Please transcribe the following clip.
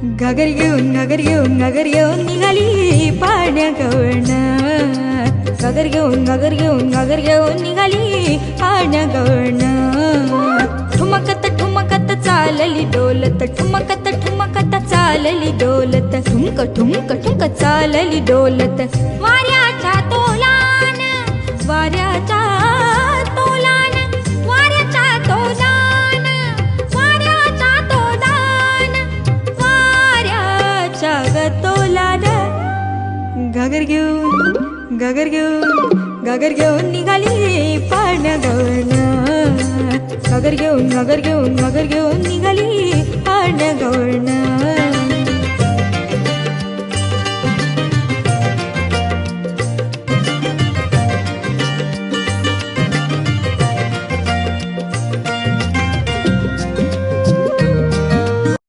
घागर घेऊन निघाली पाण्यागवळण. घागर घेऊन निघाली पाण्यागवळण. ठुमकत चालली डोलत, ठुमकत चालली डोलत, ठुमक चालली डोलत. वाऱ्याच्या तोलान, वाऱ्याच्या तोलान, वाऱ्याच्या तोलान, वाऱ्याच्या तोलान, वाऱ्याच्या तोलान. घागर घेऊन निघाली पाण्यागवळण. घागर घेऊन निघाली पाण्यागवळण.